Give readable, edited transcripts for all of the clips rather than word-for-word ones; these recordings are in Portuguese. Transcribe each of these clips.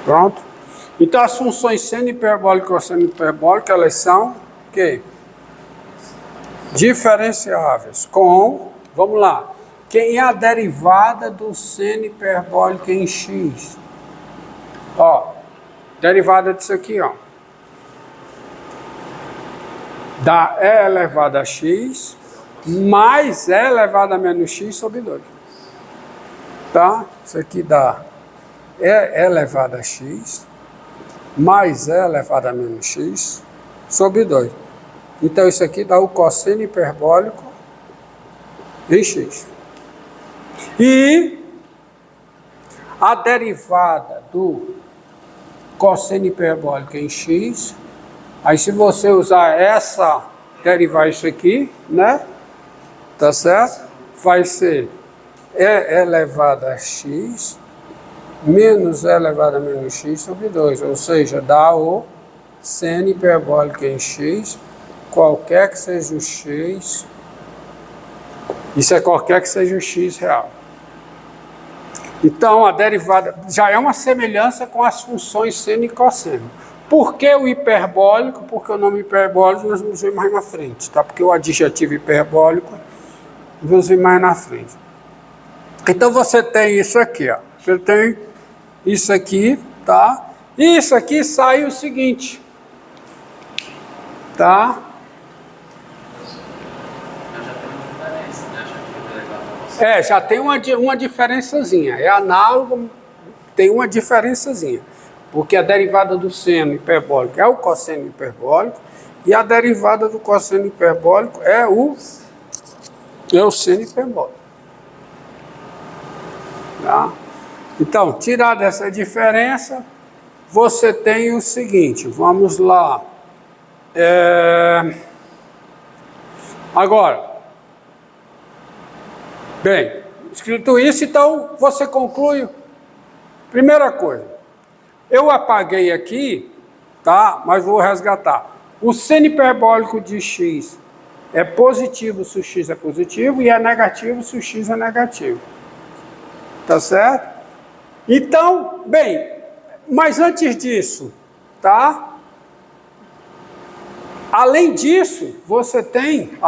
Pronto? Então as funções seno hiperbólica e cosseno hiperbólica, elas são o quê? Diferenciáveis com, vamos lá, quem é a derivada do seno hiperbólico em x? Ó, derivada disso aqui, ó. Dá e elevado a x mais e elevado a menos x sobre 2. Tá? Isso aqui dá e elevado a x mais e elevado a menos x sobre 2. Então isso aqui dá o cosseno hiperbólico em x. E a derivada do cosseno hiperbólico em x, aí se você usar essa, derivar isso aqui, né? Tá certo? Vai ser e elevado a x menos e elevado a menos x sobre 2. Ou seja, dá o seno hiperbólico em x, qualquer que seja o x. Isso é qualquer que seja o x real. Então, a derivada já é uma semelhança com as funções seno e cosseno. Por que o hiperbólico? Porque o nome hiperbólico nós vamos ver mais na frente, tá? Porque o adjetivo hiperbólico vamos ver mais na frente. Então, você tem isso aqui, ó. Você tem isso aqui, tá? E isso aqui sai o seguinte, tá? Já tem uma diferençazinha. É análogo, tem uma diferençazinha. Porque a derivada do seno hiperbólico é o cosseno hiperbólico e a derivada do cosseno hiperbólico é o seno hiperbólico. Tá? Então, tirada essa diferença, você tem o seguinte, vamos lá. Agora, bem, escrito isso, então você conclui. Primeira coisa, eu apaguei aqui, tá? Mas vou resgatar. O seno hiperbólico de x é positivo se o x é positivo e é negativo se o x é negativo. Tá certo? Então, bem, mas antes disso, tá? Além disso, você tem,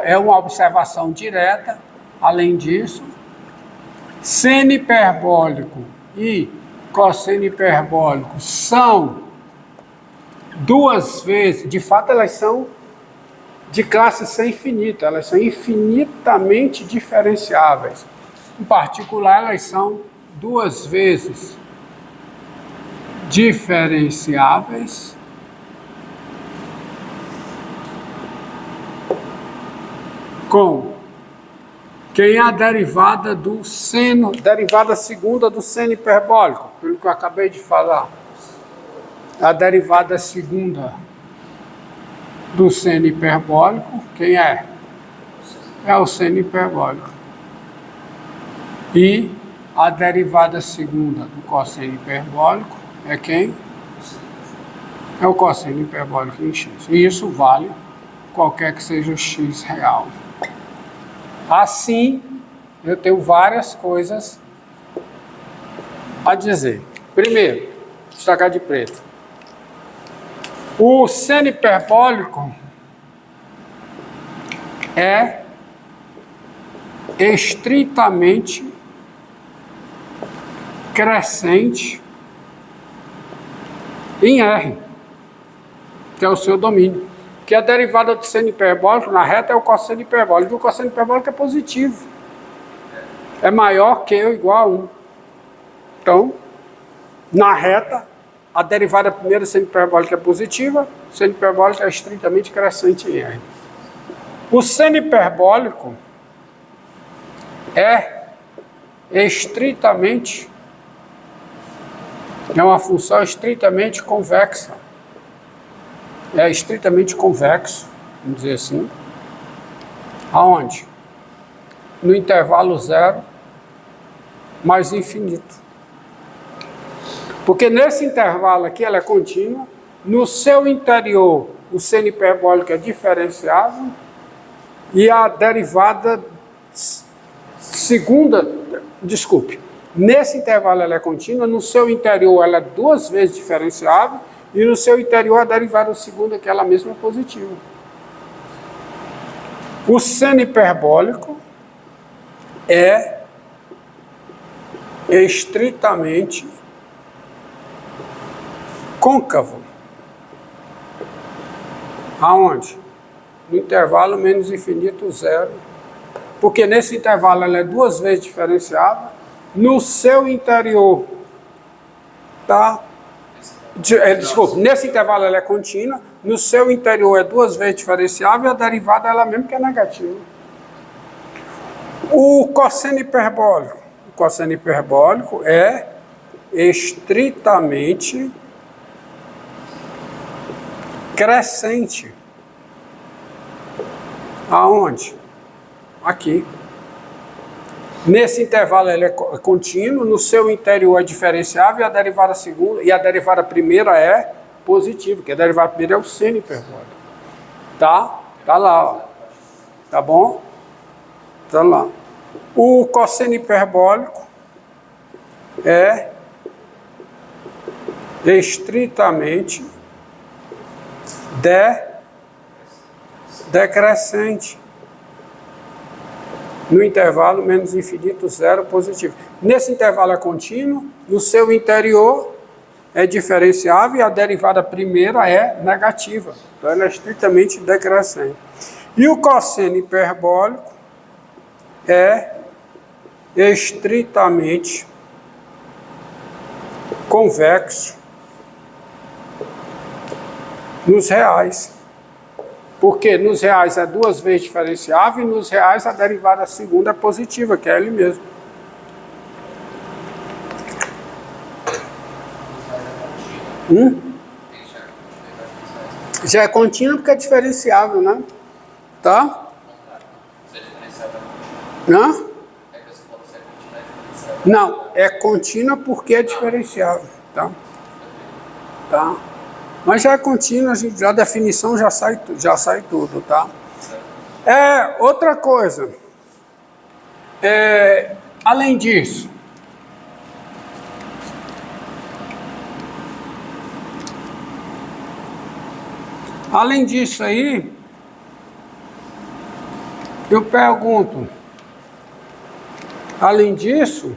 é uma observação direta, além disso, seno hiperbólico e cosseno hiperbólico são duas vezes, de fato elas são de classe C infinita, elas são infinitamente diferenciáveis. Em particular, elas são duas vezes diferenciáveis com quem é a derivada do seno, derivada segunda do seno hiperbólico, pelo que eu acabei de falar. A derivada segunda do seno hiperbólico, quem é? É o seno hiperbólico. E a derivada segunda do cosseno hiperbólico é quem? É o cosseno hiperbólico em x. E isso vale qualquer que seja o x real. Assim, eu tenho várias coisas a dizer. Primeiro, destacar de preto. O seno hiperbólico é estritamente crescente em R, que é o seu domínio. Que a derivada do seno hiperbólico na reta é o cosseno hiperbólico. E o cosseno hiperbólico é positivo. É maior que ou igual a 1. Então, na reta, a derivada primeira do seno hiperbólico é positiva, o seno hiperbólico é estritamente crescente em R. O seno hiperbólico é uma função estritamente convexa. É estritamente convexo, vamos dizer assim. Aonde? No intervalo 0 mais infinito. Porque nesse intervalo aqui ela é contínua, no seu interior o seno hiperbólico é diferenciável e a derivada segunda, Nesse intervalo ela é contínua, no seu interior ela é 2 vezes diferenciável, e no seu interior a derivada segunda, que ela mesma é positiva. O seno hiperbólico é estritamente côncavo. Aonde? No intervalo menos infinito, zero. Porque nesse intervalo ela é 2 vezes diferenciável. No seu interior, tá? Desculpa, nesse intervalo ela é contínua. No seu interior é 2 vezes diferenciável e a derivada é ela mesmo que é negativa. O cosseno hiperbólico. O cosseno hiperbólico é estritamente crescente. Aonde? Aqui. Nesse intervalo ele é contínuo, no seu interior é diferenciável e a derivada segunda e a derivada primeira é positiva, que a derivada primeira é o seno hiperbólico. Tá? Tá lá, ó. Tá bom? Tá lá. O cosseno hiperbólico é estritamente decrescente. No intervalo menos infinito, zero, positivo. Nesse intervalo é contínuo, no seu interior é diferenciável e a derivada primeira é negativa. Então ela é estritamente decrescente. E o cosseno hiperbólico é estritamente convexo nos reais. Porque nos reais é 2 vezes diferenciável e nos reais a derivada segunda é positiva, que é ele mesmo. Já é contínua porque é diferenciável, né? Tá? Não? Não, é contínua porque é diferenciável, tá? Tá? Mas já é contínua, a definição já sai tudo, tá? Outra coisa, além disso, aí, eu pergunto, além disso,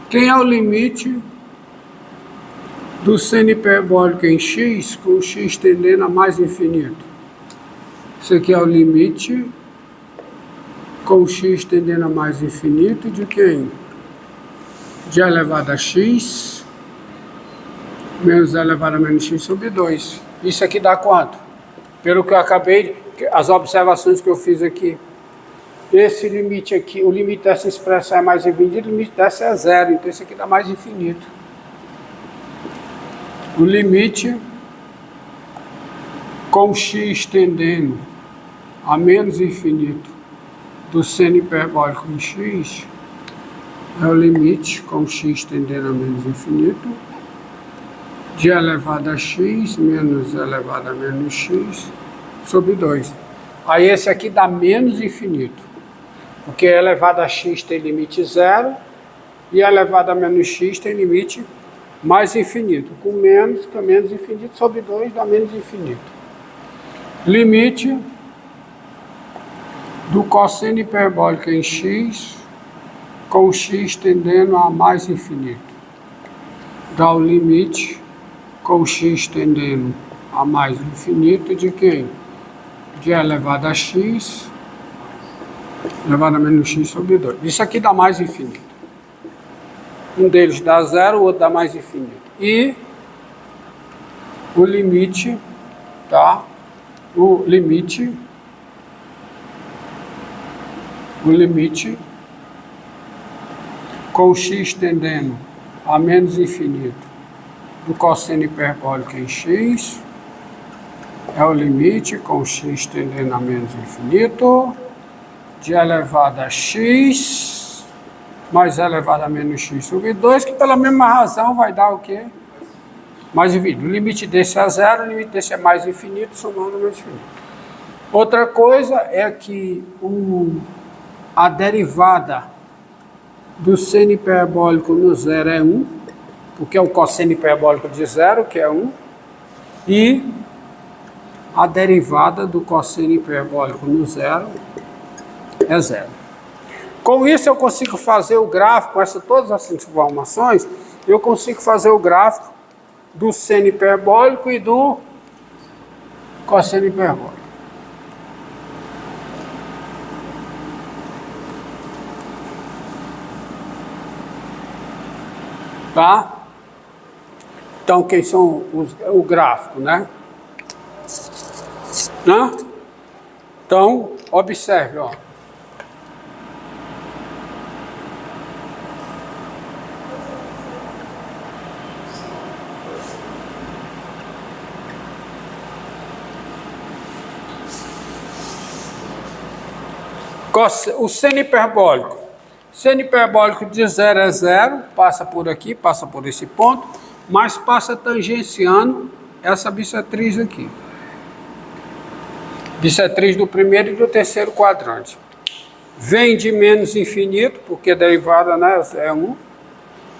quem é o limite do seno hiperbólico em x, com o x tendendo a mais infinito? Isso aqui é o limite com o x tendendo a mais infinito de quem? De elevado a x menos elevado a menos x sobre 2. Isso aqui dá quanto? Pelo que eu acabei, as observações que eu fiz aqui. Esse limite aqui, o limite dessa expressão é mais infinito, o limite dessa é zero, então esse aqui dá mais infinito. O limite com x tendendo a menos infinito do seno hiperbólico em x é o limite com x tendendo a menos infinito de elevado a x menos elevado a menos x sobre 2. Aí esse aqui dá menos infinito. Porque elevado a x tem limite zero e elevado a menos x tem limite mais infinito. Com menos, que é menos infinito, sobre 2 dá menos infinito. Limite do cosseno hiperbólico em x com x tendendo a mais infinito. Dá o limite com x tendendo a mais infinito de quem? De elevado a x elevado a menos x sobre 2. Isso aqui dá mais infinito. Um deles dá zero, o outro dá mais infinito. E o limite, tá? O limite com x tendendo a menos infinito do cosseno hiperbólico em x é o limite com x tendendo a menos infinito de elevado a x mais elevado a menos x sobre 2, que pela mesma razão vai dar o quê? Mais infinito. O limite desse é zero, o limite desse é mais infinito, somando mais infinito. Outra coisa é que a derivada do seno hiperbólico no zero é 1, porque é o cosseno hiperbólico de zero, que é 1, e a derivada do cosseno hiperbólico no zero é 0. Com isso eu consigo fazer o gráfico, com todas essas informações, eu consigo fazer o gráfico do seno hiperbólico e do cosseno hiperbólico. Tá? Então, quem são o gráfico, né? Então, observe, ó. O seno hiperbólico. Seno hiperbólico de 0 é 0, passa por aqui, passa por esse ponto, mas passa tangenciando essa bissetriz aqui. Bissetriz do primeiro e do terceiro quadrante. Vem de menos infinito, porque a derivada, né, é 1.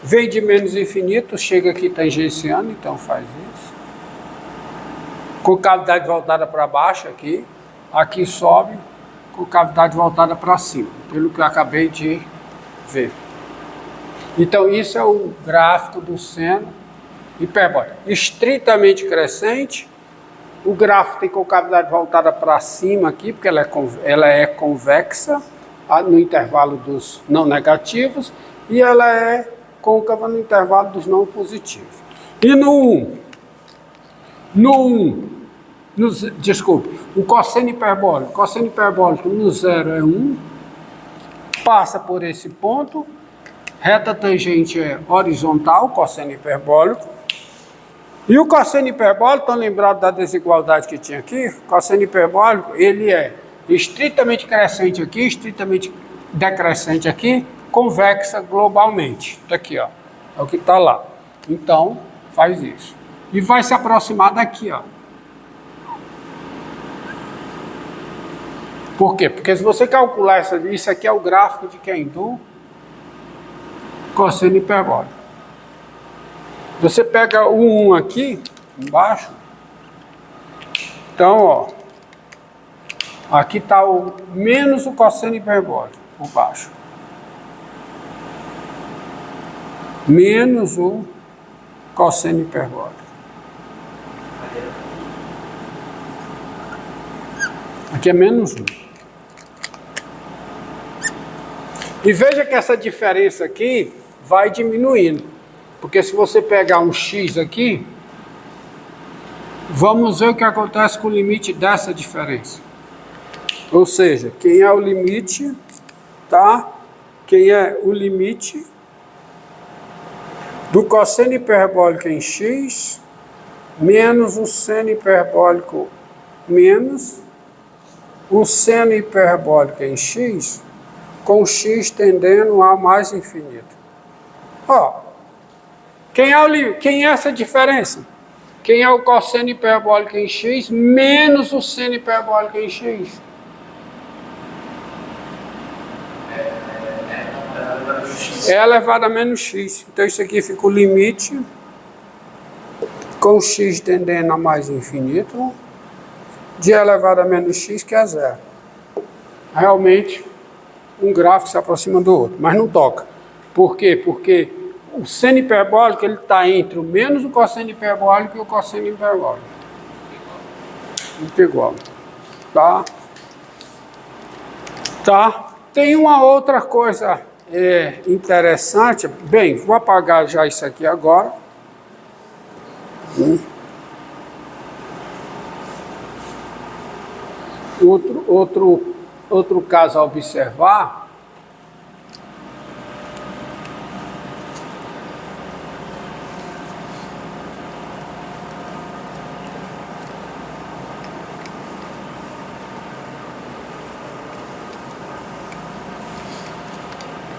Vem de menos infinito, chega aqui tangenciando, então faz isso. Com cavidade voltada para baixo aqui, aqui sobe, com cavidade voltada para cima, pelo que eu acabei de ver. Então isso é o gráfico do seno hiperbólico. Estritamente crescente, o gráfico tem concavidade voltada para cima aqui, porque ela é convexa no intervalo dos não negativos, e ela é côncava no intervalo dos não positivos. E desculpe, o cosseno hiperbólico no zero é 1, passa por esse ponto, reta tangente é horizontal, cosseno hiperbólico, e o cosseno hiperbólico, estão lembrados da desigualdade que tinha aqui? O cosseno hiperbólico, ele é estritamente crescente aqui, estritamente decrescente aqui, convexa globalmente. Tá aqui, ó, é o que está lá. Então, faz isso. E vai se aproximar daqui, ó. Por quê? Porque se você calcular isso aqui é o gráfico de quem? Do cosseno hiperbólico. Você pega o 1 aqui, embaixo. Então, ó. Aqui está o menos o cosseno hiperbólico, por baixo. Menos o cosseno hiperbólico. Aqui é menos 1. E veja que essa diferença aqui vai diminuindo. Porque se você pegar um x aqui, vamos ver o que acontece com o limite dessa diferença. Ou seja, quem é o limite, tá? Quem é o limite do cosseno hiperbólico em x menos o seno hiperbólico menos o seno hiperbólico em x com x tendendo a mais infinito. Ó, quem é essa diferença? Quem é o cosseno hiperbólico em x menos o seno hiperbólico em x? É elevado a menos x. Então isso aqui fica o limite com x tendendo a mais infinito de elevado a menos x, que é 0. Realmente, um gráfico se aproxima do outro, mas não toca. Por quê? Porque o seno hiperbólico está entre o menos o cosseno hiperbólico e o cosseno hiperbólico. Muito igual. Tá? Tá? Tem uma outra coisa interessante. Bem, vou apagar já isso aqui agora. Outro caso a observar.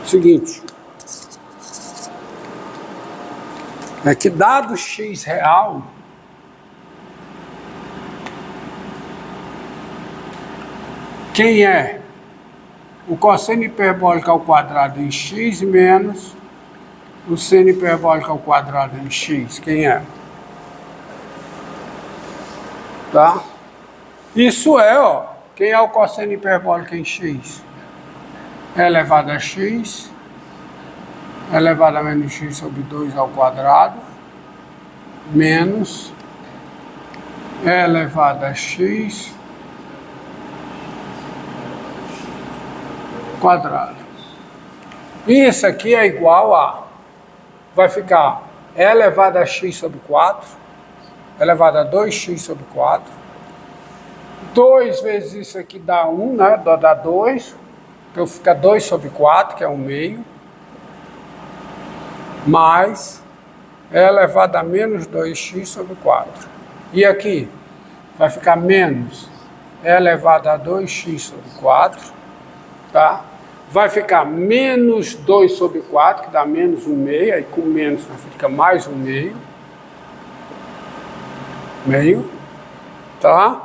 Seguinte, é que dado x real, Quem é o cosseno hiperbólico ao quadrado em x menos o seno hiperbólico ao quadrado em x? Quem é? Tá? Isso é, ó, quem é o cosseno hiperbólico em x? É elevado a x, elevado a menos x sobre 2 ao quadrado, menos é elevado a x quadrado. E isso aqui é igual a, vai ficar e elevado a x sobre 4, elevado a 2x sobre 4. 2 vezes isso aqui dá 1, né? Dá 2. Então fica 2 sobre 4, que é 1 meio. Mais é elevado a menos 2x sobre 4. E aqui vai ficar menos é elevado a 2x sobre 4. Tá? Vai ficar menos 2 sobre 4, que dá menos 1 meio. Aí com menos fica mais 1 meio. Meio. Tá?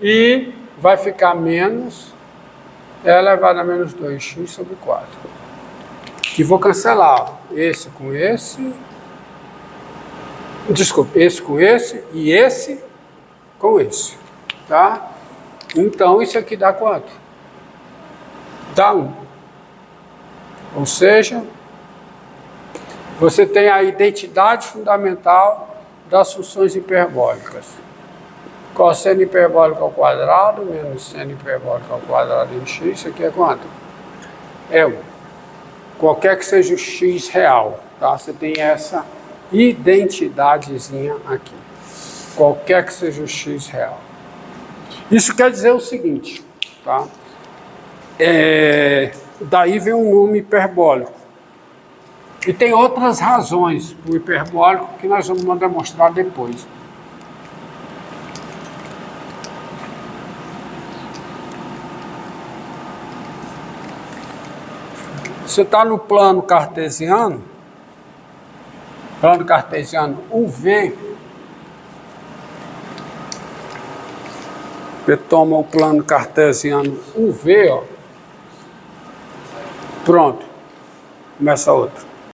E vai ficar menos é elevado a menos 2x sobre 4. Que vou cancelar, ó, esse com esse. Desculpa, esse com esse e esse com esse. Tá? Então isso aqui dá quanto? Dá 1. Ou seja, você tem a identidade fundamental das funções hiperbólicas. Cosseno hiperbólico ao quadrado menos seno hiperbólico ao quadrado em x, isso aqui é quanto? É 1. Qualquer que seja o x real, tá? Você tem essa identidadezinha aqui. Qualquer que seja o x real. Isso quer dizer o seguinte, tá? Daí vem um nome hiperbólico. E tem outras razões para o hiperbólico que nós vamos demonstrar depois. Você está no plano cartesiano UV, você toma o plano cartesiano UV, ó, pronto, começa outro.